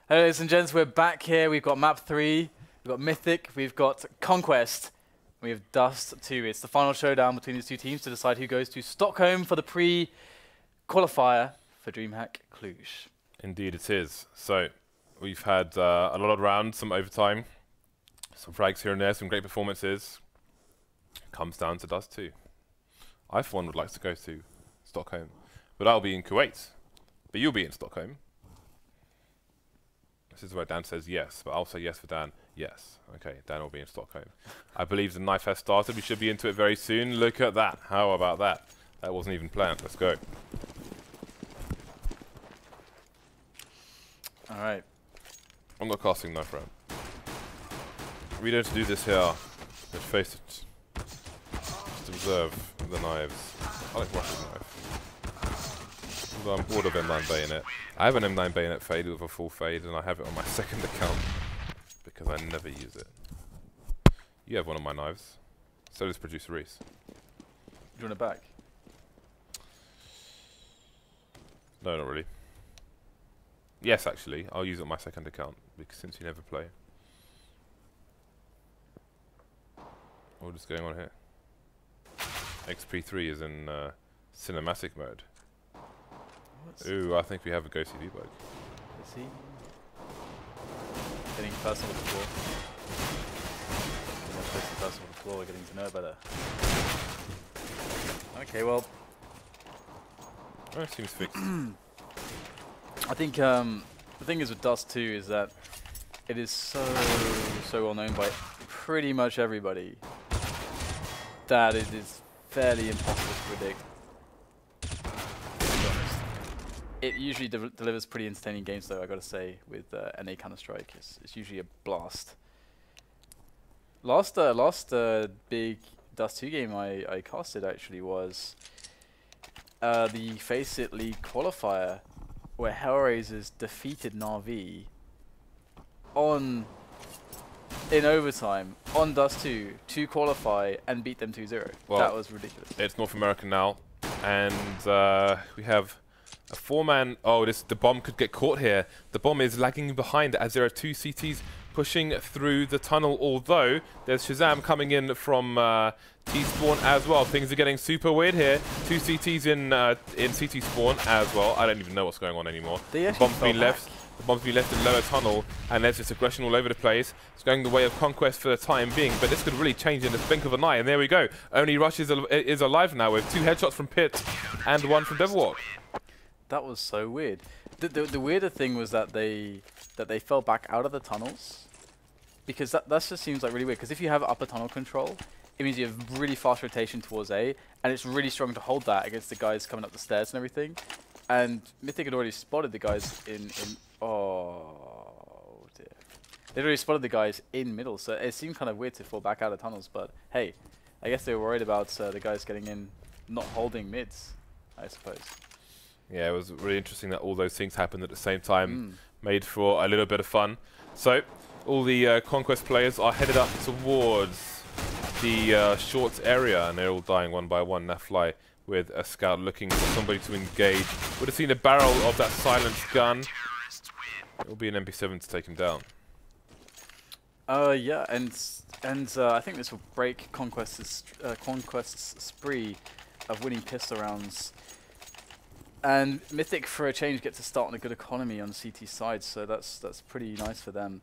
Hello, ladies and gents, we're back here. We've got map 3, we've got Mythic, we've got Conquest, we have Dust 2. It's the final showdown between these two teams to decide who goes to Stockholm for the pre-qualifier for DreamHack Cluj. Indeed it is. So, we've had a lot of rounds, some overtime, some frags here and there, some great performances. Comes down to Dust 2. I, for one, would like to go to Stockholm, but I'll be in Kuwait. But you'll be in Stockholm. This is where Dan says yes, but I'll say yes for Dan. Yes. Okay, Dan will be in Stockholm. I believe the knife has started. We should be into it very soon. Look at that. How about that? That wasn't even planned. Let's go. Alright. I'm not casting knife round. We don't do this here. Let's face it. Just observe the knives. I like Russia's knife. Although I'm bored of M9 bayonet. I have an M9 bayonet fade with a full fade, and I have it on my second account because I never use it. You have one of my knives. So does producer Reese. Do you want it back? No, not really. Yes, actually, I'll use it on my second account because since you never play. What is going on here? Xp3 is in cinematic mode. Ooh, I think we have a Go TV bug. Is he? Getting personal with the floor. Much less than personal with the floor, we're getting to know better. Okay, well. Oh, it seems fixed. I think the thing is with Dust 2 is that it is so well known by pretty much everybody that it is fairly impossible to predict. It usually delivers pretty entertaining games, though, I gotta say, with NA Counter-Strike. It's usually a blast. Last big Dust 2 game I casted, actually, was the Face It League qualifier, where Hellraisers defeated Na'Vi in overtime on Dust 2 to qualify and beat them 2-0. Well, that was ridiculous. It's North America now, and we have a 4-man. Oh, the bomb could get caught here. The bomb is lagging behind as there are 2 CTs pushing through the tunnel, although there's ShahZaM coming in from T-spawn as well. Things are getting super weird here. 2 CTs in CT spawn as well. I don't even know what's going on anymore. The bomb's been left. The bomb's been left in lower tunnel, and there's just aggression all over the place. It's going the way of Conquest for the time being, but this could really change in the blink of an eye, and there we go. Only Rush is alive now with 2 headshots from Pyth and 1 from Devilwalk. That was so weird. The weirder thing was that they fell back out of the tunnels, because that just seems like really weird. Because if you have upper tunnel control, it means you have really fast rotation towards A, and it's really strong to hold that against the guys coming up the stairs and everything. And Mythic had already spotted the guys in oh dear. They'd already spotted the guys in middle, so it seemed kind of weird to fall back out of tunnels. But hey, I guess they were worried about the guys getting in, not holding mids, I suppose. Yeah, it was really interesting that all those things happened at the same time, made for a little bit of fun. So, all the Conquest players are headed up towards the short area, and they're all dying one by one. NAF-FLY with a scout looking for somebody to engage. Would have seen a barrel of that silenced gun. It will be an MP7 to take him down. Yeah, and I think this will break Conquest's spree of winning pistol rounds. And Mythic, for a change, gets to start on a good economy on the CT side, so that's pretty nice for them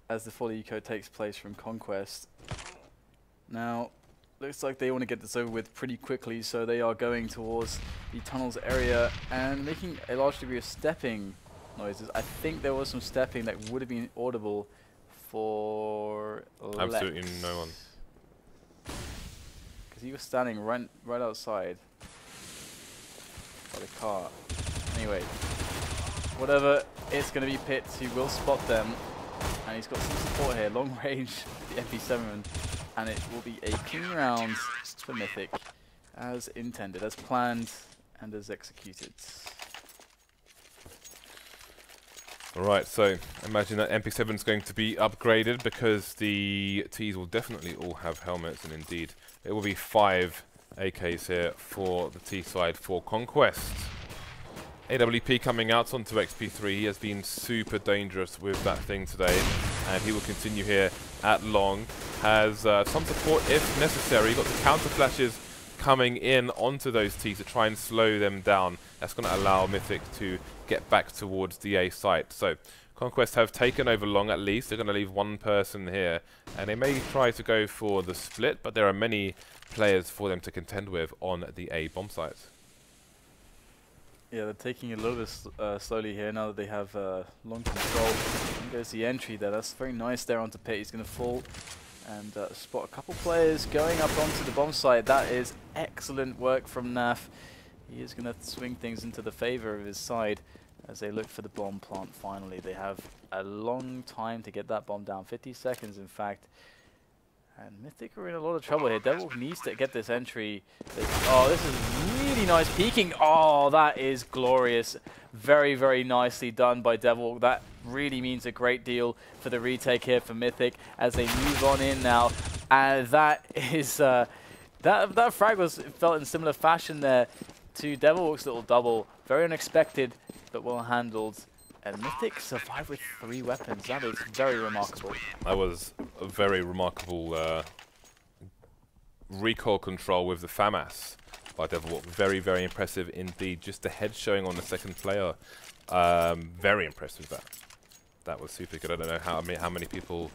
as the full eco takes place from Conquest. Now, looks like they want to get this over with pretty quickly, so they are going towards the tunnels area and making a large degree of stepping noises. I think there was some stepping that would have been audible for LeX. Absolutely no one. Because he was standing right outside by the car. Anyway, whatever, it's going to be Pyth who will spot them, and he's got some support here, long range, the MP7, and it will be a clean round for Mythic, as intended, as planned, and as executed. Alright, so imagine that MP7 is going to be upgraded because the Ts will definitely all have helmets, and indeed it will be 5 AKs here for the T side for Conquest. AWP coming out onto XP3. He has been super dangerous with that thing today, and he will continue here at long. Has some support if necessary. Got the counter flashes coming in onto those T's to try and slow them down. That's going to allow Mythic to get back towards the A site. So Conquest have taken over long at least. They're going to leave one person here, and they may try to go for the split, but there are many players for them to contend with on the A bomb site. Yeah, they're taking it a little bit slowly here now that they have long control. And goes the entry there. That's very nice there onto Pit. He's going to fall and spot a couple players going up onto the bomb site. That is excellent work from NAF. He is going to swing things into the favor of his side as they look for the bomb plant finally. They have a long time to get that bomb down. 50 seconds, in fact. And Mythic are in a lot of trouble here. Devilwalk needs to get this entry. Oh, this is really nice peeking. Oh, that is glorious. Very, very nicely done by Devilwalk. That really means a great deal for the retake here for Mythic as they move on in now. And that is that frag was felt in similar fashion there to Devilwalk's little double. Very unexpected, but well handled. And Mythic survived with 3 weapons. That is very remarkable. That was a very remarkable recoil control with the FAMAS by Devilwalk. Very, very impressive indeed. Just the head showing on the second player. Very impressed with that. That was super good. I don't know how many people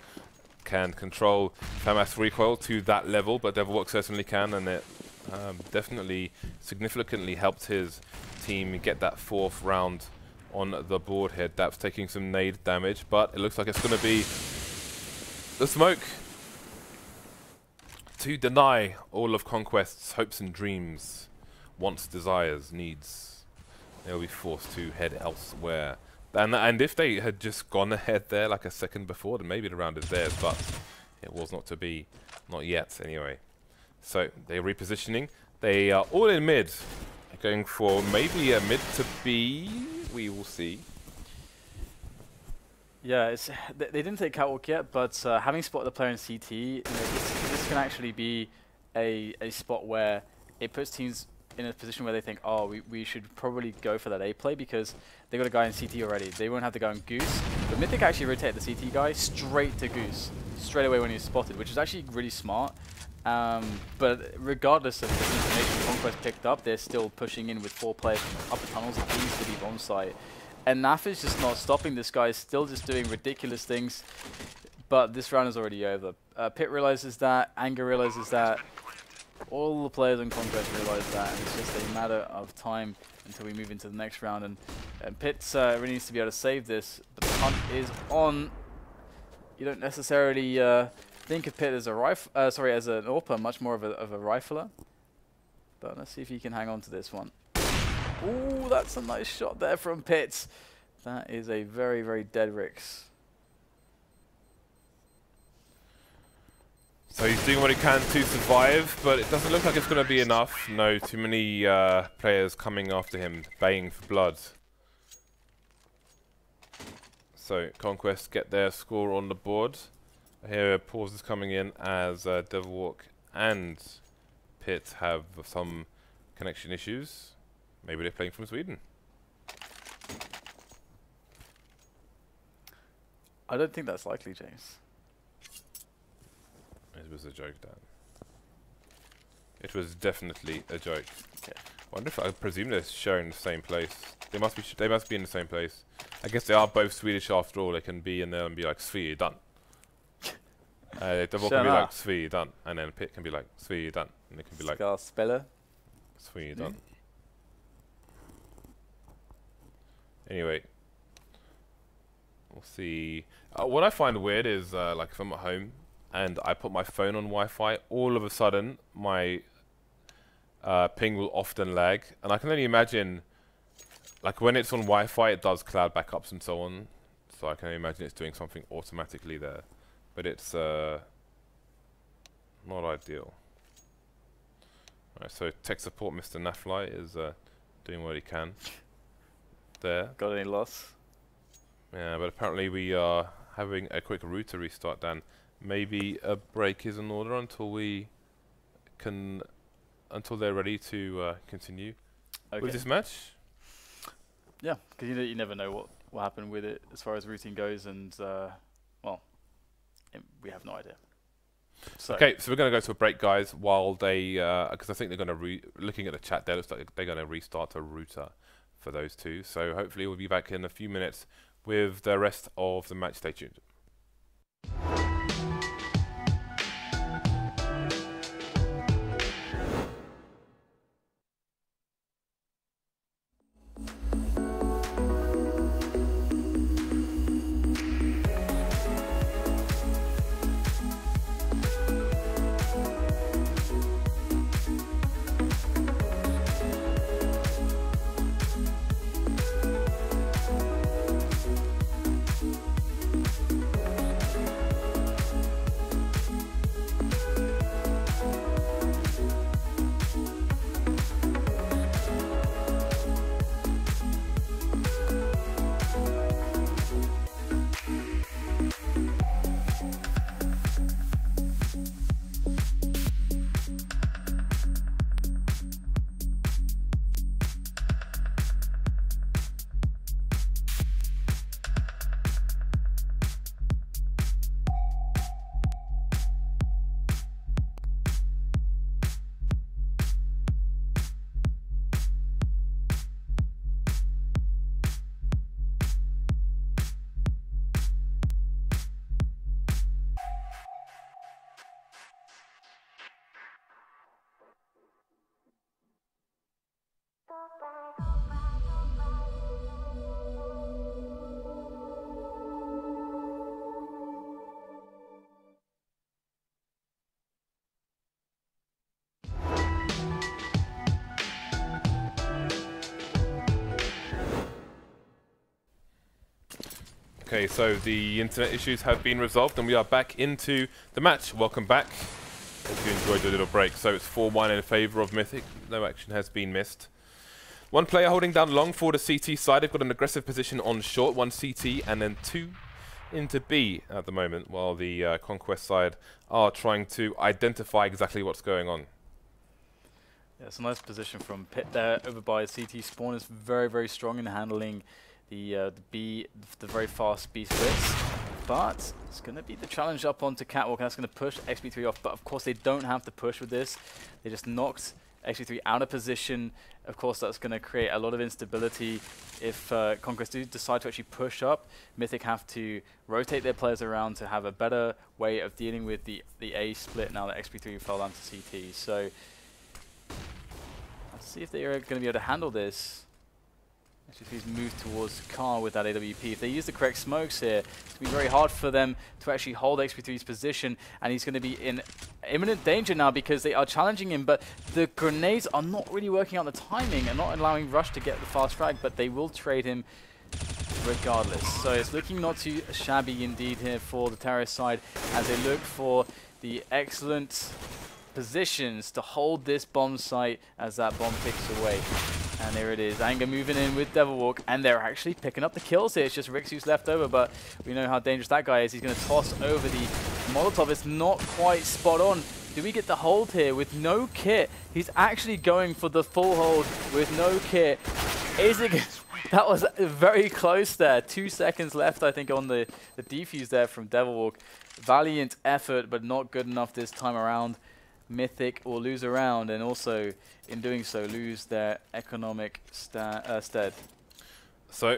can control FAMAS recoil to that level, but Devilwalk certainly can, and it definitely significantly helped his team get that 4th round on the board here. daps taking some nade damage, but it looks like it's going to be the smoke to deny all of Conquest's hopes and dreams, wants, desires, needs. They'll be forced to head elsewhere. And if they had just gone ahead there like a second before, then maybe the round is theirs, but it was not to be. Not yet, anyway. So they're repositioning. They are all in mid. They're going for maybe a mid to B. We will see. Yeah, they didn't take Catwalk yet, but having spotted the player in CT, you know, this can actually be a spot where it puts teams in a position where they think, oh, we should probably go for that A play because they got a guy in CT already. They won't have to go on Goose. But Mythic actually rotated the CT guy straight to Goose, straight away when he was spotted, which is actually really smart. But regardless of the information Conquest picked up, they're still pushing in with 4 players from upper tunnels that needs to be bomb site. And NAF is just not stopping this guy, still just doing ridiculous things. But this round is already over. Pit realizes that, Anger realizes that, all the players on Conquest realize that, and it's just a matter of time until we move into the next round. And Pit really needs to be able to save this, but the hunt is on. You don't necessarily think of Pit as a as an AWPer, much more of a rifler. But let's see if he can hang on to this one. Ooh, that's a nice shot there from Pit. That is a very, very dead Rix. So he's doing what he can to survive, but it doesn't look like it's going to be enough. No, too many players coming after him, baying for blood. So Conquest get their score on the board. Here pauses coming in as Devilwalk and Pit have some connection issues. Maybe they're playing from Sweden. I don't think that's likely, James. It was a joke, Dan. It was definitely a joke. Okay. Wonder if I presume they're sharing the same place. They must be. They must be in the same place. I guess they are both Swedish after all. They can be in there and be like Sweden. Devilwalk can be like Sweden, and then Pit can be like Sweden, and it can be like Speller. Sweden. Anyway, we'll see. What I find weird is like if I'm at home and I put my phone on Wi-Fi, all of a sudden my ping will often lag, and I can only imagine, like when it's on Wi-Fi, it does cloud backups and so on. So I can only imagine it's doing something automatically there, but it's not ideal. Alright, so tech support, Mr. NAF-FLY is doing what he can. There. Got any loss? Yeah, but apparently we are having a quick router restart, Dan. Maybe a break is in order until we can, until they're ready to continue with this match. Yeah, because you never know what will happen with it as far as routing goes, and well, we have no idea. So okay, so we're going to go to a break, guys, while they, because I think they're going to, looking at the chat there, looks like they're going to restart a router for those two. So hopefully we'll be back in a few minutes with the rest of the match. Stay tuned. Okay, so the internet issues have been resolved and we are back into the match. Welcome back. Hope you enjoyed your little break. So it's 4-1 in favour of Mythic. No action has been missed. One player holding down long for the CT side. They've got an aggressive position on short, one CT and then two into B at the moment, while the Conquest side are trying to identify exactly what's going on. yeah, it's a nice position from Pit there over by CT. Spawn is very, very strong in handling the very fast B splits, but it's going to be the challenge up onto Catwalk, and that's going to push Xp3 off. But of course, they don't have to push with this. They just knocked Xp3 out of position. Of course, that's going to create a lot of instability. If Conquest do decide to actually push up, Mythic have to rotate their players around to have a better way of dealing with the A split now that Xp3 fell down to CT. So let's see if they are going to be able to handle this. Xp3's moved towards Car with that AWP. If they use the correct smokes here, it's going to be very hard for them to actually hold Xp3's position, and he's going to be in imminent danger now because they are challenging him, but the grenades are not really working out the timing and not allowing Rush to get the fast frag, but they will trade him regardless. So it's looking not too shabby indeed here for the terrorist side as they look for the excellent positions to hold this bomb site as that bomb ticks away. And there it is, Anger moving in with Devilwalk, and they're actually picking up the kills here. It's just Rix who's left over, but we know how dangerous that guy is. He's going to toss over the Molotov. It's not quite spot on. Do we get the hold here with no kit? He's actually going for the full hold with no kit. Is it? That was very close there. 2 seconds left, I think, on the defuse there from Devilwalk. Valiant effort, but not good enough this time around. Mythic will lose a round, and also in doing so lose their economic stead. So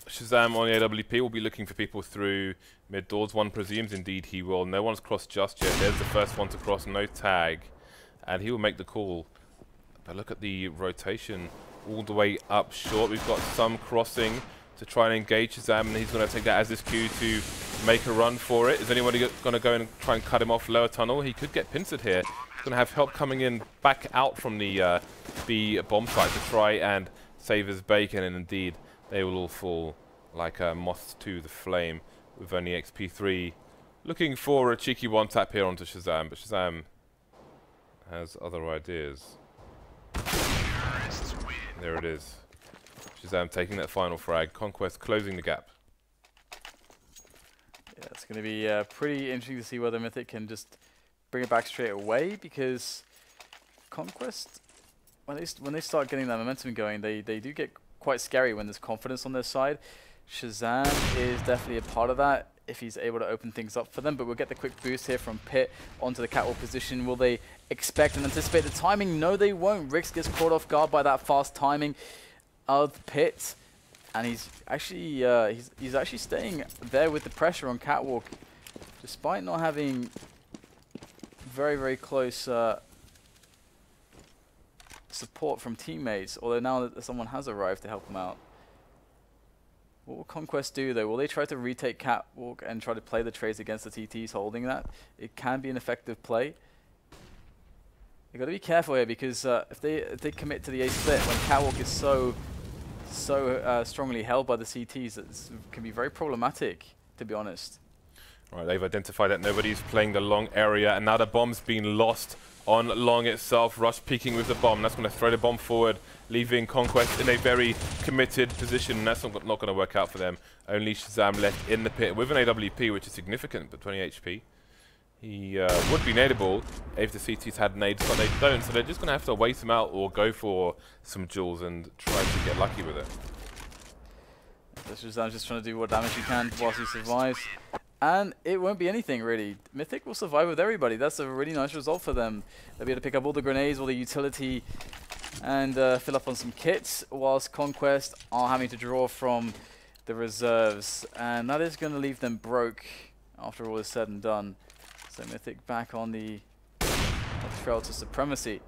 ShahZaM on the AWP will be looking for people through mid doors. One presumes indeed he will. No one's crossed just yet. There's the first one to cross, no tag, and he will make the call. But look at the rotation all the way up short. We've got some crossing to try and engage ShahZaM, and he's going to take that as his cue to make a run for it. Is anybody going to go and try and cut him off lower tunnel? He could get pincered here. He's going to have help coming in back out from the B bomb site to try and save his bacon, and indeed they will all fall like moths to the flame, with only Xp3 looking for a cheeky one tap here onto ShahZaM, but ShahZaM has other ideas. There it is. ShahZaM taking that final frag. Conquest closing the gap. Yeah, it's going to be pretty interesting to see whether Mythic can just bring it back straight away, because Conquest, when they start getting that momentum going, they do get quite scary when there's confidence on their side. ShahZaM is definitely a part of that if he's able to open things up for them, but we'll get the quick boost here from Pyth onto the catwalk position. Will they expect and anticipate the timing? No, they won't. Rix gets caught off guard by that fast timing of Pyth, and he's actually staying there with the pressure on catwalk, despite not having very close support from teammates, although now that someone has arrived to help him out. What will Conquest do though? Will they try to retake catwalk and try to play the trades against the TTs holding that? It can be an effective play. You've got to be careful here because if they commit to the A split when catwalk is so strongly held by the CTs, it can be very problematic, to be honest. Right, they've identified that nobody's playing the long area, and now the bomb's been lost on long itself. Rush peeking with the bomb. That's going to throw the bomb forward, leaving Conquest in a very committed position. That's not going to work out for them. Only ShahZaM left in the pit with an AWP, which is significant, but 20 HP. He would be nadeable if the CTs had nades, but they don't, so they're just going to have to wait him out or go for some duels and try to get lucky with it. ShahZam's just trying to do what damage he can whilst he survives. And it won't be anything, really. Mythic will survive with everybody. That's a really nice result for them. They'll be able to pick up all the grenades, all the utility, and fill up on some kits, whilst Conquest are having to draw from the reserves. And that is going to leave them broke after all is said and done. So Mythic back on the trail to supremacy.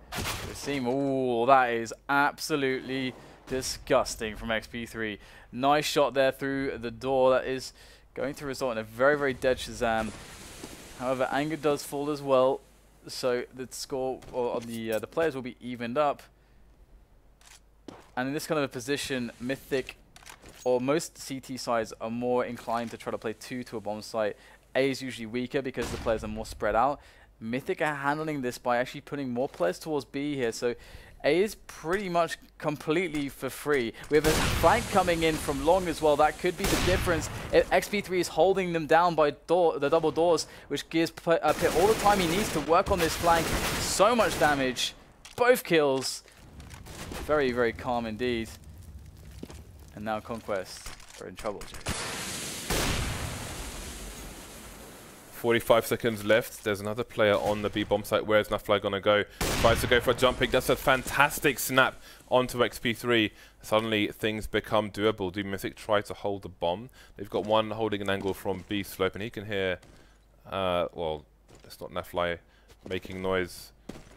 It seems, ooh, that is absolutely disgusting from Xp3. Nice shot there through the door. That is going to result in a very dead ShahZaM. However, anger does fall as well, so the score or the players will be evened up. And in this kind of a position, Mythic or most CT sides are more inclined to try to play 2 to a bomb site. A is usually weaker because the players are more spread out. Mythic are handling this by actually putting more players towards B here, so A is pretty much completely for free. We have a flank coming in from long as well. That could be the difference. Xp3 is holding them down by the double doors, which gives Pyth all the time he needs to work on this flank. So much damage. Both kills. Very calm indeed. And now Conquest are in trouble. 45 seconds left. There's another player on the B bomb site. Where's NAF-FLY going to go? Tries to go for a jump pick. That's a fantastic snap onto Xp3. Suddenly things become doable. Do Mythic try to hold the bomb? They've got one holding an angle from B slope, and he can hear, well, it's not NAF-FLY making noise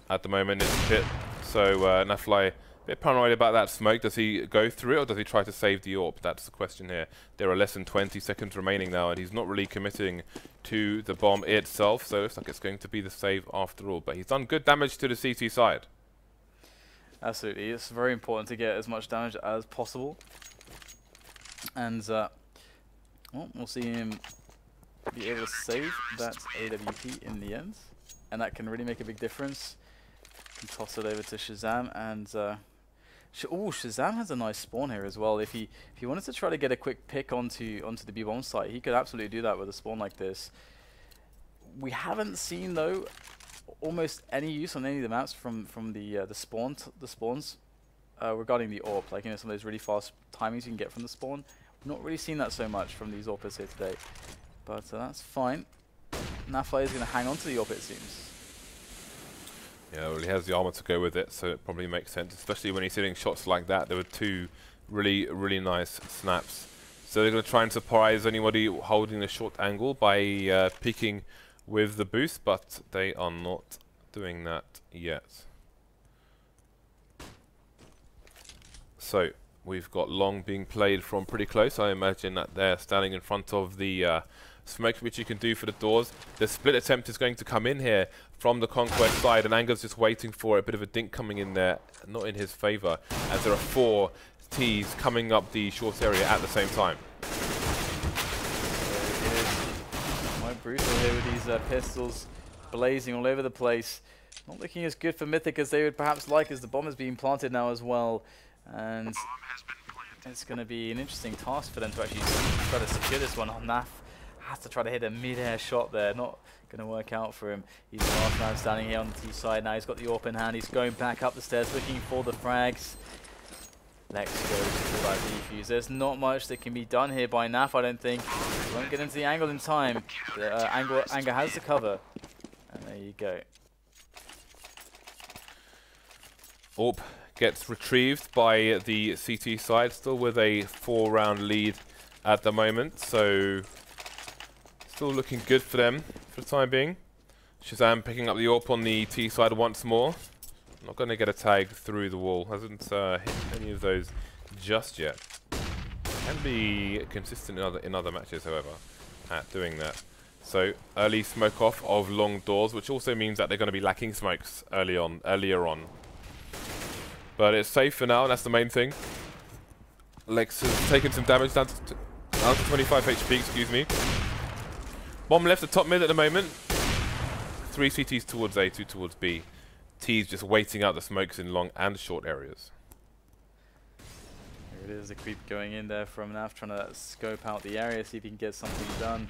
at the moment. It's Pyth. So NAF-FLY a bit paranoid about that smoke. Does he go through it or does he try to save the AWP? That's the question here. There are less than 20 seconds remaining now, and he's not really committing to the bomb itself, so it looks like it's going to be the save after all. But he's done good damage to the CT side. Absolutely. It's very important to get as much damage as possible. And well, we'll see him be able to save that AWP in the end. And that can really make a big difference. Can toss it over to ShahZaM, and ShahZaM has a nice spawn here as well. If he wanted to try to get a quick pick onto the B bomb site, he could absolutely do that with a spawn like this. We haven't seen though almost any use on any of the maps from the spawns regarding the AWP. Like, you know, some of those really fast timings you can get from the spawn. We've not really seen that so much from these AWPers here today, but that's fine. NAF-FLY is going to hang on to the AWP, it seems. Yeah, well, he has the armor to go with it, so it probably makes sense, especially when he's hitting shots like that. There were two really nice snaps. So they're going to try and surprise anybody holding the short angle by peeking with the boost, but they are not doing that yet. So we've got long being played from pretty close. I imagine that they're standing in front of the smoke, which you can do for the doors. The split attempt is going to come in here from the Conquest side, and Anger's just waiting for a bit of a dink coming in there, not in his favor, as there are 4 Ts coming up the short area at the same time. There it is. Quite brutal here with these pistols blazing all over the place. Not looking as good for Mythic as they would perhaps like, as the bomb is being planted now as well. And it's going to be an interesting task for them to actually try to secure this one. NAF has to try to hit a mid-air shot there. Not going to work out for him. He's the last man standing here on the T side now. He's got the AWP in hand. He's going back up the stairs looking for the frags. LeX goes for that defuse. There's not much that can be done here by NAF, I don't think. He won't get into the angle in time. Anger has the cover. And there you go. AWP gets retrieved by the CT side, still with a 4-round lead at the moment, so still looking good for them for the time being. ShahZaM picking up the AWP on the T side once more. Not going to get a tag through the wall, hasn't hit any of those just yet. Can be consistent in other matches, however, at doing that. So early smoke off of long doors, which also means that they're going to be lacking smokes earlier on. But it's safe for now, and that's the main thing. LeX has taken some damage down to 25 HP, excuse me. Bomb left the top mid at the moment. 3 CTs towards A, 2 towards B. T's just waiting out the smokes in long and short areas. There it is, the creep going in there from NAF, trying to scope out the area, see if he can get something done.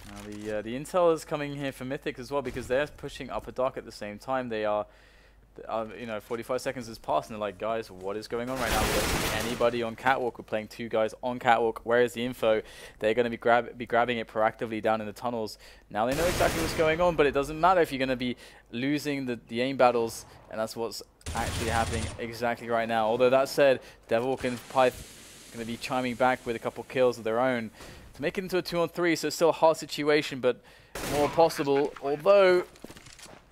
Now the intel is coming here for Mythic as well, because they're pushing upper dark at the same time. They are, you know, 45 seconds has passed, and they're like, guys, what is going on right now? We don't see anybody on catwalk. We're playing 2 guys on catwalk. Where is the info? They're going to be grabbing it proactively down in the tunnels. Now they know exactly what's going on, but it doesn't matter if you're going to be losing the aim battles, and that's what's actually happening exactly right now. Although that said, Devilwalk and pyth going to be chiming back with a couple kills of their own to make it into a 2-on-3, so it's still a hard situation, but more possible. Although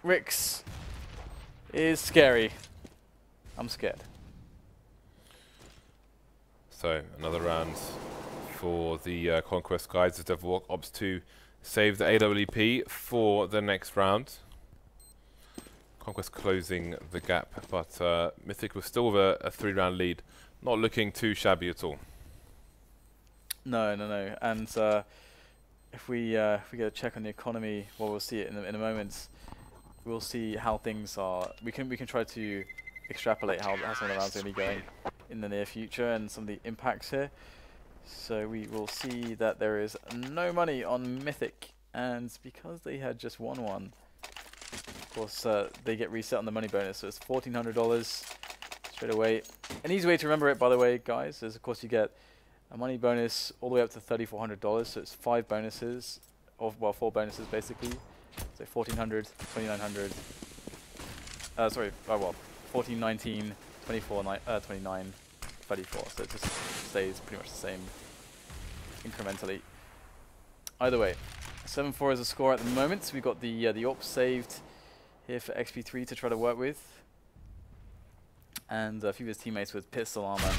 Rix is scary. I'm scared. So another round for the Conquest guys as Devilwalk opts to save the AWP for the next round. Conquest closing the gap, but Mythic was still with a 3-round lead. Not looking too shabby at all. No. And if we get a check on the economy, well, we'll see it in a moment. We'll see how things are. We can try to extrapolate how some of the rounds are going to be going in the near future and some of the impacts here. So we will see that there is no money on Mythic, and because they had just won one, of course they get reset on the money bonus. So it's $1,400 straight away. An easy way to remember it, by the way, guys, is of course you get a money bonus all the way up to $3,400. So it's 5 bonuses, or well, 4 bonuses basically. So 1,400, 2,900. Sorry, well, 14, 19, 24, 29, 34. So it just stays pretty much the same incrementally. Either way, 7-4 is a score at the moment. We've got the AWP saved here for Xp3 to try to work with, and a few of his teammates with pistol armor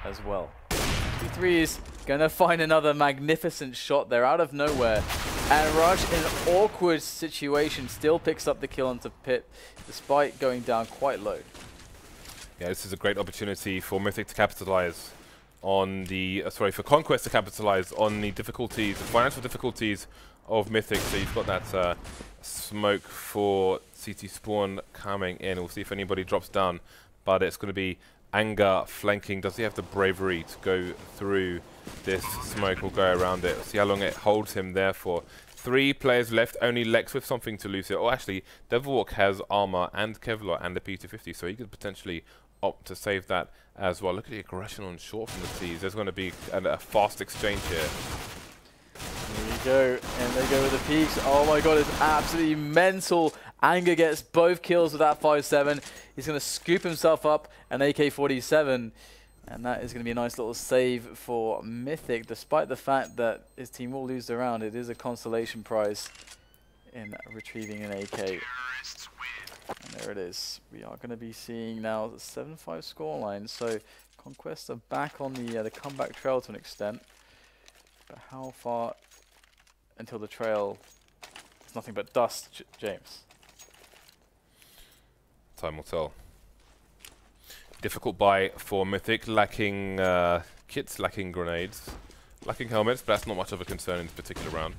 as well. Xp3 is going to find another magnificent shot there out of nowhere. And Raj, in an awkward situation, still picks up the kill onto Pit, despite going down quite low. Yeah, this is a great opportunity for Mythic to capitalize on the, for Conquest to capitalize on the difficulties, the financial difficulties of Mythic. So you've got that smoke for CT spawn coming in. We'll see if anybody drops down, but it's going to be Anger flanking. Does he have the bravery to go through this smoke? We'll go around it. See how long it holds him there for. 3 players left, only LeX with something to lose here. Oh, actually, Devilwalk has armor and Kevlar and a P250, so he could potentially opt to save that as well. Look at the aggression on short from the T's. There's going to be a fast exchange here. There you go, and they go with the peaks. Oh my god, it's absolutely mental. Anger gets both kills with that 5-7. He's going to scoop himself up an AK-47, and that is going to be a nice little save for Mythic. Despite the fact that his team will lose the round, it is a consolation prize in retrieving an AK. And there it is. We are going to be seeing now the 7-5 scoreline. So Conquest are back on the comeback trail to an extent. But how far until the trail is nothing but dust, James? Time will tell. Difficult buy for Mythic, lacking kits, lacking grenades, lacking helmets, but that's not much of a concern in this particular round.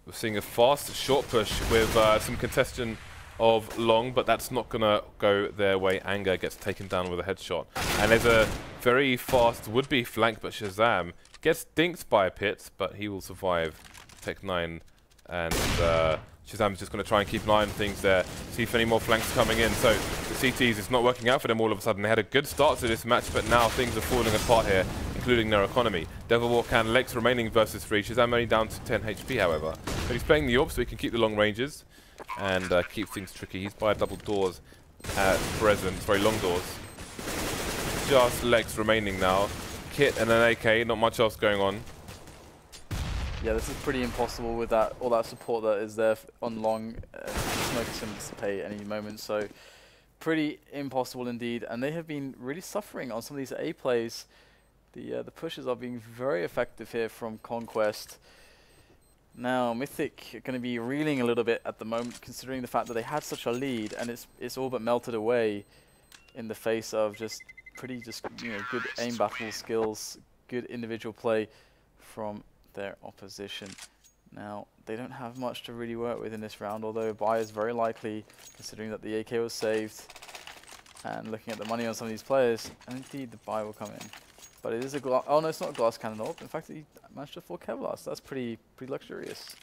We're seeing a fast short push with some contestation of long, but that's not going to go their way. Anger gets taken down with a headshot. And there's a very fast would-be flank, but ShahZaM gets dinked by a pit, but he will survive. Tech 9 And ShahZaM's just going to try and keep an eye on things there, see if any more flanks coming in. So the CTs, it's not working out for them all of a sudden. They had a good start to this match, but now things are falling apart here, including their economy. Devilwalk and LeX remaining versus 3. ShahZaM only down to 10 HP, however. But he's playing the AWP so he can keep the long ranges and keep things tricky. He's by double doors at present, very long doors. Just LeX remaining now. Kit and an AK, not much else going on. Yeah, this is pretty impossible with that all that support that is there on long. Smoke is going to dissipate any moment, so pretty impossible indeed. And they have been really suffering on some of these A plays. The pushes are being very effective here from Conquest. Now Mythic are going to be reeling a little bit at the moment, considering the fact that they had such a lead, and it's all but melted away in the face of just pretty good aim battle skills, good individual play from their opposition. Now they don't have much to really work with in this round, although a buy is very likely considering that the AK was saved. And looking at the money on some of these players, and indeed the buy will come in. But it is a glass. Oh no, it's not a glass cannon AWP. In fact, he managed to 4 Kevlar, so that's pretty luxurious.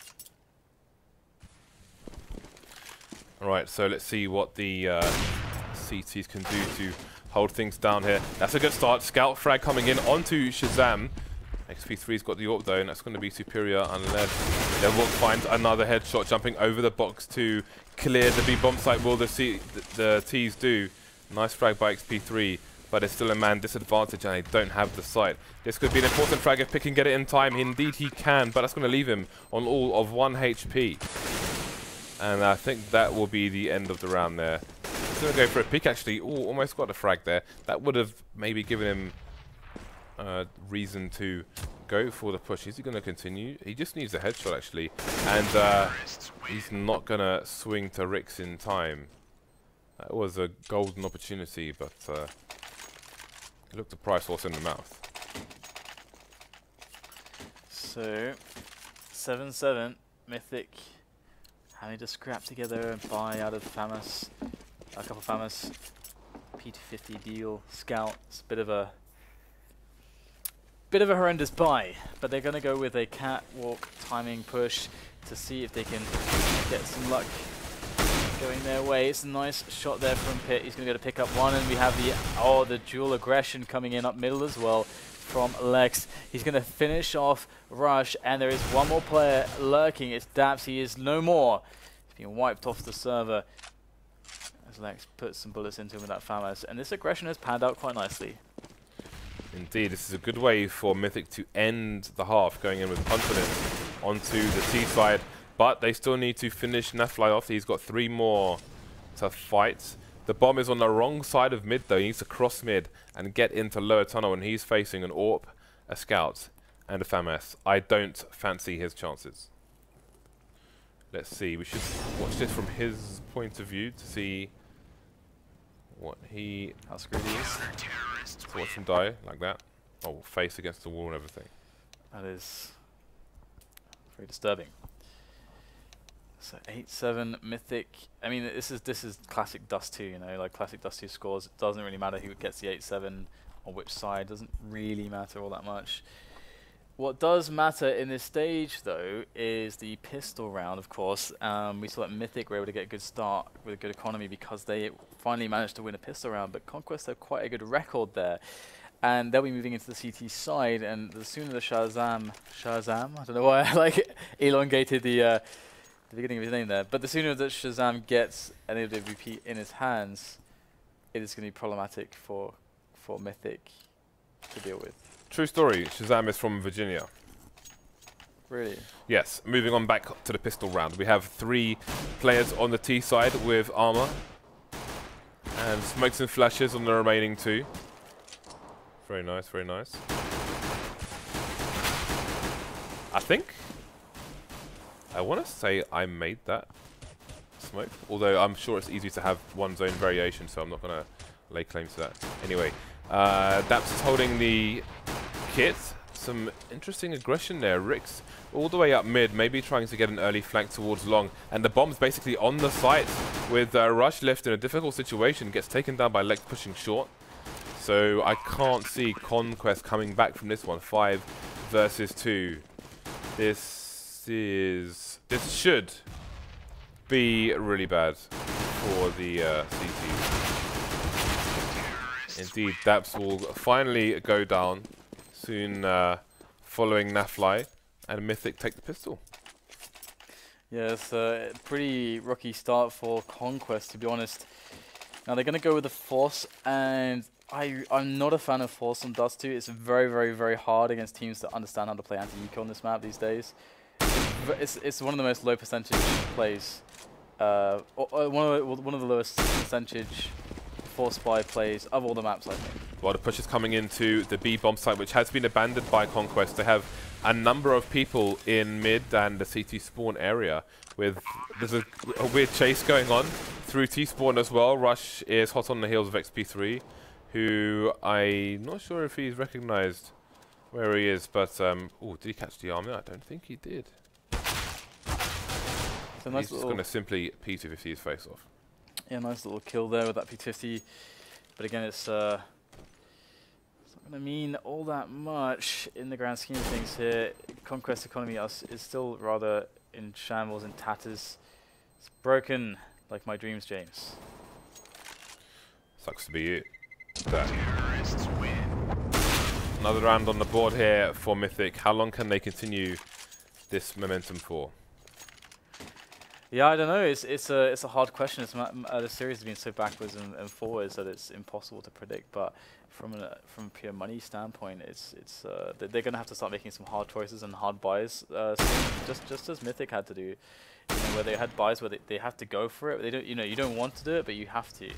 All right, so let's see what the CTs can do to hold things down here. That's a good start. Scout frag coming in onto ShahZaM. Xp3's got the AWP though, and that's going to be superior unless Devilwalk finds another headshot jumping over the box to clear the B bomb site. Will the T's do? Nice frag by Xp3, but it's still a man disadvantage and they don't have the sight. This could be an important frag if Pick can get it in time. Indeed he can, but that's going to leave him on all of 1 HP. And I think that will be the end of the round there. He's going to go for a peek actually. Ooh, almost got a frag there. That would have maybe given him reason to go for the push. Is he going to continue? He just needs a headshot actually, and he's not going to swing to Rix in time. That was a golden opportunity, but he looked the price horse in the mouth. So 7-7 Mythic having to scrap together and buy out of FAMAS, a couple of FAMAS P250 deal Scout. It's a bit of a horrendous buy, but they're going to go with a catwalk timing push to see if they can get some luck going their way. It's a nice shot there from Pit. He's going to go to pick up one, and we have the dual aggression coming in up middle as well from LeX. He's going to finish off Rush, and there is one more player lurking. It's daps. He is no more. He's being wiped off the server as LeX puts some bullets into him with that FAMAS, and this aggression has panned out quite nicely. Indeed, this is a good way for Mythic to end the half, going in with confidence onto the T side, but they still need to finish NAF-FLY off. He's got 3 more to fight. The bomb is on the wrong side of mid though. He needs to cross mid and get into lower tunnel, and he's facing an AWP, a Scout, and a FAMAS. I don't fancy his chances. Let's see, we should watch this from his point of view to see what how screwed he is. To watch him die like that. Oh, face against the wall and everything. That is very disturbing. So 8-7 Mythic. I mean, this is classic Dust 2, you know, like classic Dust 2 scores. It doesn't really matter who gets the 8-7 on which side. Doesn't really matter all that much. What does matter in this stage, though, is the pistol round, of course. We saw that Mythic were able to get a good start with a good economy because they finally managed to win a pistol round, but Conquest have quite a good record there. And they'll be moving into the CT side, and the sooner the ShahZaM, I don't know why I like elongated the beginning of his name there, but the sooner that ShahZaM gets an AWP in his hands, it is going to be problematic for Mythic to deal with. True story, ShahZaM is from Virginia. Really? Yes, moving on back to the pistol round. We have 3 players on the T side with armor. And smokes and flashes on the remaining 2. Very nice, very nice. I think I want to say I made that smoke, although I'm sure it's easy to have one zone variation, so I'm not going to lay claim to that. Anyway, daps is holding the kit. Some interesting aggression there. Rix all the way up mid, maybe trying to get an early flank towards long, and the bomb's basically on the site with Rush left in a difficult situation. Gets taken down by LeX pushing short. So I can't see Conquest coming back from this one. 5 versus 2. This is This should be really bad for the CTs. Indeed, daps will finally go down soon following NAF-FLY, and Mythic take the pistol. Yeah, it's a pretty rocky start for Conquest, to be honest. Now they're going to go with the Force, and I'm not a fan of Force on Dust 2. It's very, very, very hard against teams that understand how to play anti-eco on this map these days. It's one of the most low percentage plays, one of the lowest percentage Force spy plays of all the maps, I think. Well, the push is coming into the B bomb site, which has been abandoned by Conquest. They have a number of people in mid and the CT spawn area. There's a weird chase going on through T spawn as well. Rush is hot on the heels of Xp3, who I'm not sure if he's recognized where he is, but oh, did he catch the armor? I don't think he did. So nice, he's just going to simply P250 his face off. Yeah, nice little kill there with that P250. But again, it's not going to mean all that much in the grand scheme of things here. Conquest economy is still rather in shambles and tatters. It's broken like my dreams, James. Sucks to be you. Another round on the board here for Mythic. How long can they continue this momentum for? Yeah, I don't know. It's a hard question. The series has been so backwards and forwards that it's impossible to predict. But from a pure money standpoint, they're going to have to start making some hard choices and hard buys, just as Mythic had to do, where they had buys where they have to go for it. But they don't, you don't want to do it, but you have to.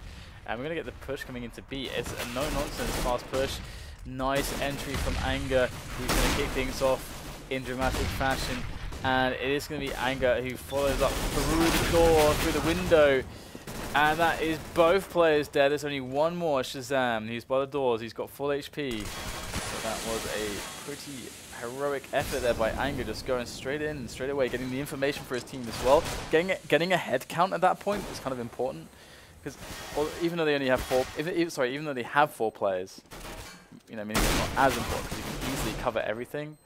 And we're going to get the push coming into B. It's a no nonsense fast push. Nice entry from Anger, who's going to kick things off in dramatic fashion. And it is going to be Anger who follows up through the door, through the window. And that is both players dead. There's only one more, ShahZaM. He's by the doors. He's got full HP. So that was a pretty heroic effort there by Anger, just going straight in and straight away, getting the information for his team as well. Getting a head count at that point is kind of important. Because even though they only have even though they have 4 players, meaning it's not as important because you can easily cover everything.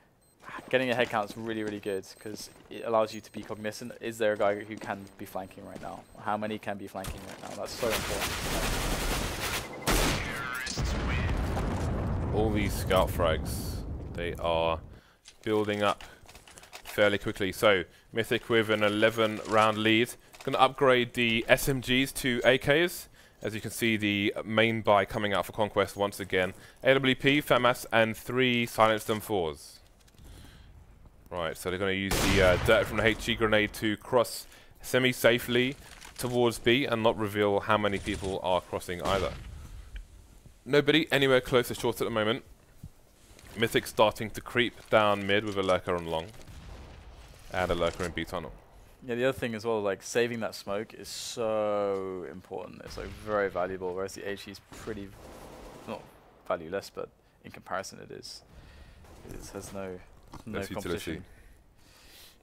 Getting a head count is really, really good because it allows you to be cognizant. Is there a guy who can be flanking right now? How many can be flanking right now? That's so important. All these scout frags, they are building up fairly quickly. So Mythic with an 11-round lead. Going to upgrade the SMGs to AKs. As you can see, the main buy coming out for Conquest once again. AWP, FAMAS, and 3 silenced M4s. Right, so they're going to use the dirt from the HG grenade to cross semi-safely towards B and not reveal how many people are crossing either. Nobody anywhere close to short at the moment. Mythic starting to creep down mid with a lurker on long. And a lurker in B tunnel. Yeah, the other thing as well, like saving that smoke is so important. It's like very valuable, whereas the HG is pretty, not valueless, but in comparison it is. It has no competition.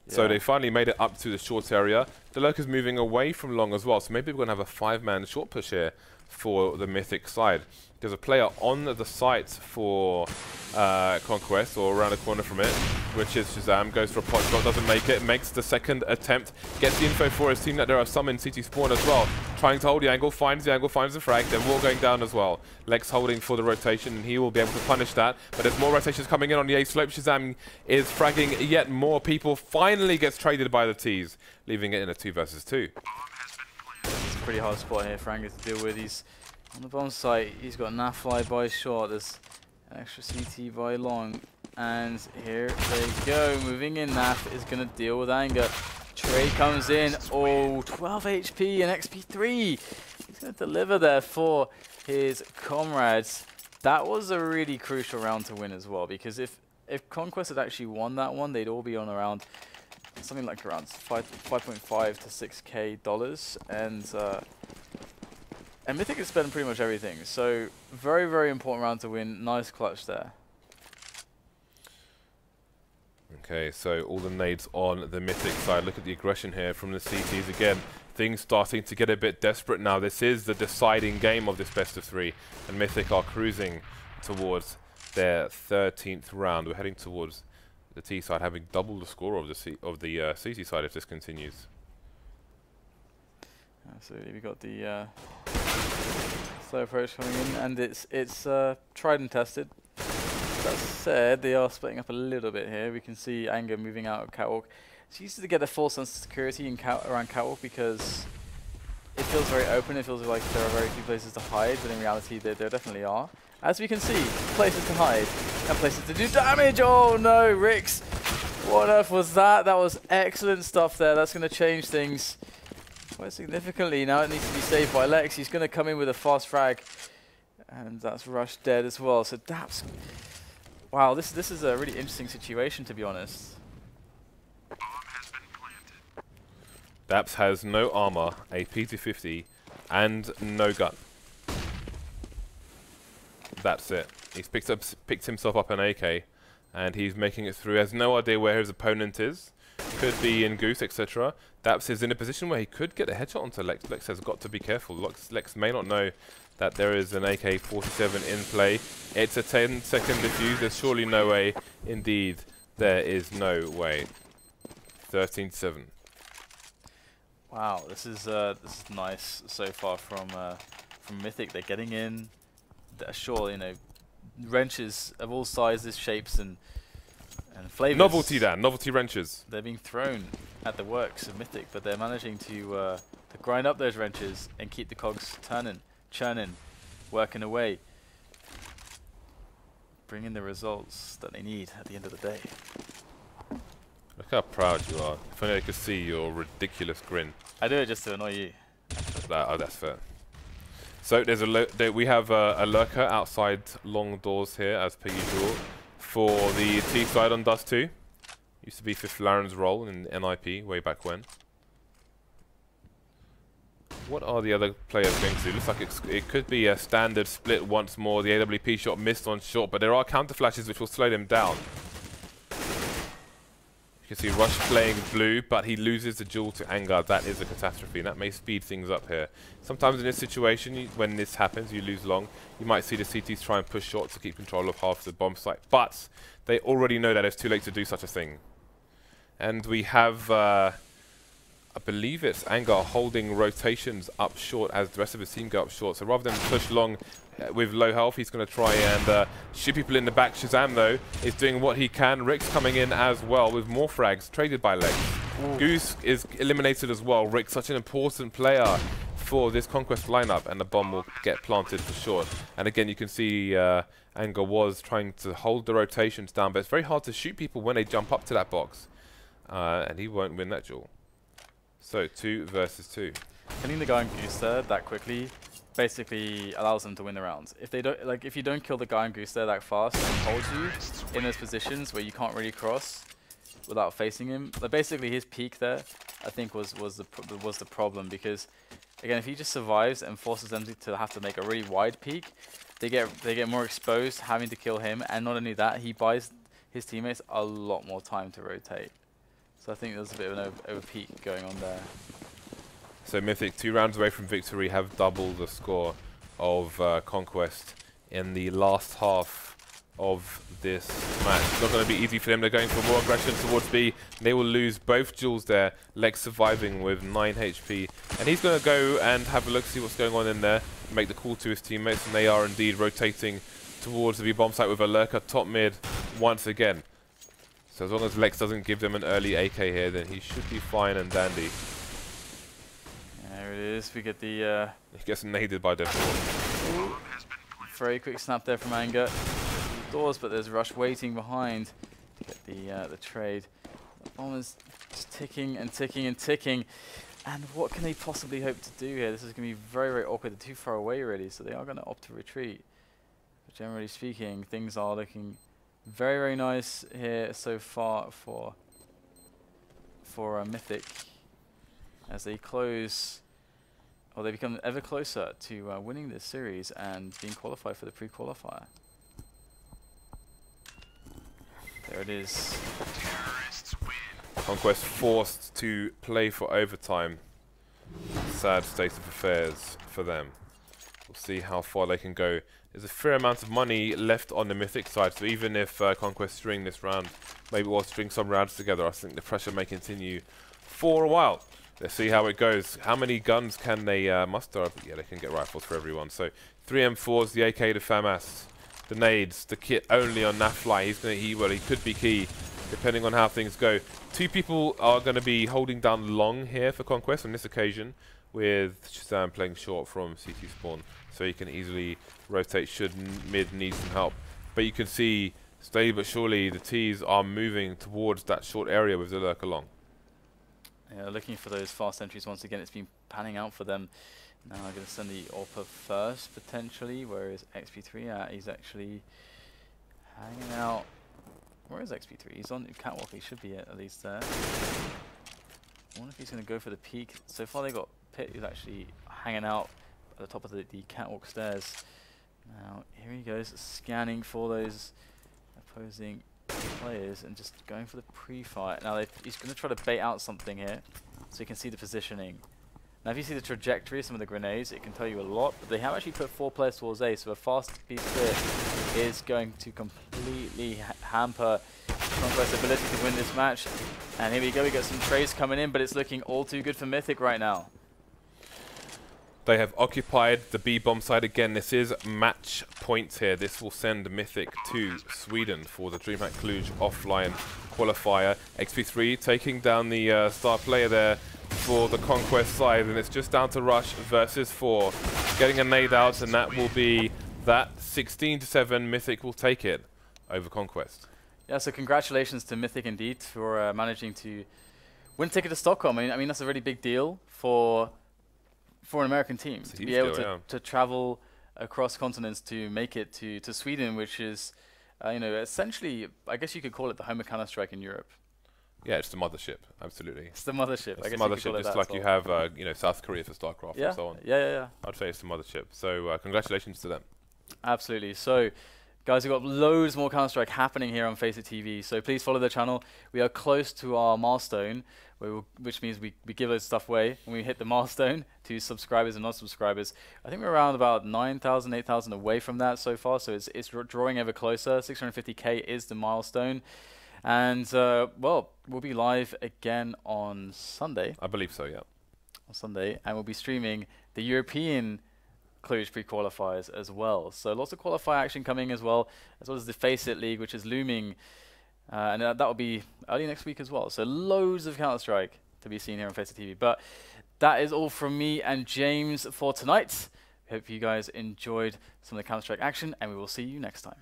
Yeah. So they finally made it up to the short area. The lurker's moving away from long as well, so maybe we're going to have a 5-man short push here for the Mythic side. There's a player on the site for Conquest, or around the corner from it, which is ShahZaM. Goes for a pot shot, doesn't make it, makes the second attempt, gets the info for his team that there are some in CT spawn as well. Trying to hold the angle, finds the frag, then wall going down as well. LeX holding for the rotation, and he will be able to punish that. But there's more rotations coming in on the A slope. ShahZaM is fragging yet more people, finally gets traded by the T's, leaving it in a 2 versus 2. It's a pretty hard spot here for Anger to deal with. He's on the bomb site, he's got NAF-FLY by short, there's an extra CT by long, and here they go, moving in. NAF is going to deal with Anger. Trey comes in, 12 HP and Xp3. He's going to deliver there for his comrades. That was a really crucial round to win as well, because if Conquest had actually won that one, they'd all be on around something like around 5.5 to 6K dollars, and Mythic has spent pretty much everything. So very, very important round to win. Nice clutch there. Okay, so all the nades on the Mythic side. Look at the aggression here from the CTs again. Things starting to get a bit desperate now. This is the deciding game of this best of 3, and Mythic are cruising towards their 13th round. We're heading towards The T side having double the score of the CT side if this continues. Absolutely, we got the slow approach coming in, and it's tried and tested. That said, they are splitting up a little bit here. We can see Anger moving out of Catwalk. It's easy to get a full sense of security in around Catwalk because it feels very open. It feels like there are very few places to hide, but in reality there definitely are. As we can see, places to hide and places to do damage. Oh no, Rix! What on earth was that? That was excellent stuff there. That's going to change things quite significantly. Now it needs to be saved by LeX. He's going to come in with a fast frag, and that's Rush dead as well. So daps. Wow, this is a really interesting situation, to be honest. daps has no armor, a P250, and no gun. That's it. He's picked himself up an AK, and he's making it through. Has no idea where his opponent is. Could be in Goose, etc. daps is in a position where he could get a headshot onto LeX. LeX has got to be careful. LeX may not know that there is an AK-47 in play. It's a 10-second defuse. There's surely no way. Indeed, there is no way. 13-7. Wow, this is nice so far from Mythic. They're getting in. Sure, you know, wrenches of all sizes, shapes, and flavors. Novelty, Dan. Novelty wrenches. They're being thrown at the works of Mythic, but they're managing to grind up those wrenches and keep the cogs turning, churning, working away, bringing the results that they need at the end of the day. Look how proud you are. If only I could see your ridiculous grin. I do it just to annoy you. Oh, that's fair. So there's we have a lurker outside long doors here, as per usual, for the T side on Dust 2. Used to be Fifth Laren's role in NIP way back when. What are the other players going to do? Looks like it could be a standard split once more. The AWP shot missed on short, but there are counter flashes which will slow them down. You can see Rush playing blue, but he loses the duel to Anger. That is a catastrophe, and that may speed things up here. Sometimes in this situation, when this happens, you lose long. You might see the CTs try and push short to keep control of half the bomb site, but they already know that it's too late to do such a thing. And we have, I believe it's Anger holding rotations up short as the rest of his team go up short. So rather than push long with low health, he's going to try and shoot people in the back. ShahZaM, though, is doing what he can. Rick's coming in as well with more frags, traded by LeX. Goose is eliminated as well. Rick's such an important player for this Conquest lineup, and the bomb will get planted for short. And again, you can see Anger was trying to hold the rotations down, but it's very hard to shoot people when they jump up to that box. And he won't win that duel. So 2 versus 2. Killing the guy on Goose there that quickly basically allows them to win the rounds. If they don't, like, if you don't kill the guy on Goose there that fast and holds you in those positions where you can't really cross without facing him, like basically his peak there, I think was the problem, because again, if he just survives and forces them to have to make a really wide peak, they get more exposed having to kill him, and not only that, he buys his teammates a lot more time to rotate. So I think there's a bit of an over peak going on there. So Mythic, 2 rounds away from victory, have doubled the score of Conquest in the last half of this match. It's not going to be easy for them. They're going for more aggression towards B. They will lose both duels there. LeX surviving with 9 HP. And he's going to go and have a look, see what's going on in there, make the call to his teammates, and they are indeed rotating towards the B-bomb site with a lurker top mid once again. So as long as LeX doesn't give them an early AK here, then he should be fine and dandy. There it is. We get the... He gets naded by Devilwalk. Very quick snap there from Anger. Doors, but there's Rush waiting behind to get the trade. The bomb is just ticking and ticking and ticking. And what can they possibly hope to do here? This is going to be very, very awkward. They're too far away, really, so they are going to opt to retreat. But generally speaking, things are looking very, very nice here so far for Mythic, as they close, or they become ever closer to winning this series and being qualified for the pre-qualifier. There it is. Conquest forced to play for overtime. Sad state of affairs for them. We'll see how far they can go. there's a fair amount of money left on the Mythic side. So even if Conquest string this round, maybe we'll string some rounds together, I think the pressure may continue for a while. Let's see how it goes. How many guns can they muster? Yeah, they can get rifles for everyone. So 3 M4s, the AK, the FAMAS, the nades, the kit only on NAF-FLY. He could be key depending on how things go. 2 people are going to be holding down long here for Conquest on this occasion, with ShahZaM playing short from CT spawn, so he can easily rotate should mid need some help. But you can see, slowly but surely, the T's are moving towards that short area with the lurk along. Yeah, looking for those fast entries once again. It's been panning out for them. Now I'm going to send the AWPer first, potentially. Where is Xp3 at? He's actually hanging out. Where is Xp3? He's on catwalk. He should be at least there. I wonder if he's going to go for the peak. So far they got Pit, who's actually hanging out at the top of the catwalk stairs. Now here he goes, scanning for those opposing players and just going for the pre-fire. Now he's going to try to bait out something here, so you can see the positioning. Now if you see the trajectory of some of the grenades, it can tell you a lot, but they have actually put 4 players towards A, so a fast piece here is going to completely hamper Conquest's ability to win this match. And here we go, we got some trades coming in, but it's looking all too good for Mythic right now. They have occupied the B-bomb side again. This is match points here. This will send Mythic to Sweden for the DreamHack Cluj offline qualifier. Xp3 taking down the star player there for the Conquest side, and it's just down to Rush versus 4. Getting a nade out, and that will be that. 16-7, Mythic will take it over Conquest. Yeah, so congratulations to Mythic indeed for managing to win ticket to Stockholm. I mean that's a really big deal for an American team to be able to travel across continents to make it to Sweden, which is, you know, essentially, I guess you could call it the home of Counter-Strike in Europe. Yeah, it's the mothership, absolutely. It's the mothership. It's the mothership, just like you have, you know, South Korea for StarCraft and so on. Yeah. I'd say it's the mothership. So congratulations to them. Absolutely. So, guys, we've got loads more Counter-Strike happening here on Face It TV, so please follow the channel. We are close to our milestone, which means we give this stuff away when we hit the milestone to subscribers and non-subscribers. I think we're around about 9,000, 8,000 away from that so far, so it's drawing ever closer. 650k is the milestone. And, well, we'll be live again on Sunday. I believe so, yeah. On Sunday, and we'll be streaming the European Cluj pre-qualifiers as well. So lots of qualifier action coming as well as the Face It League, which is looming. And that will be early next week as well. So loads of Counter-Strike to be seen here on Face It TV. But that is all from me and James for tonight. Hope you guys enjoyed some of the Counter-Strike action, and we will see you next time.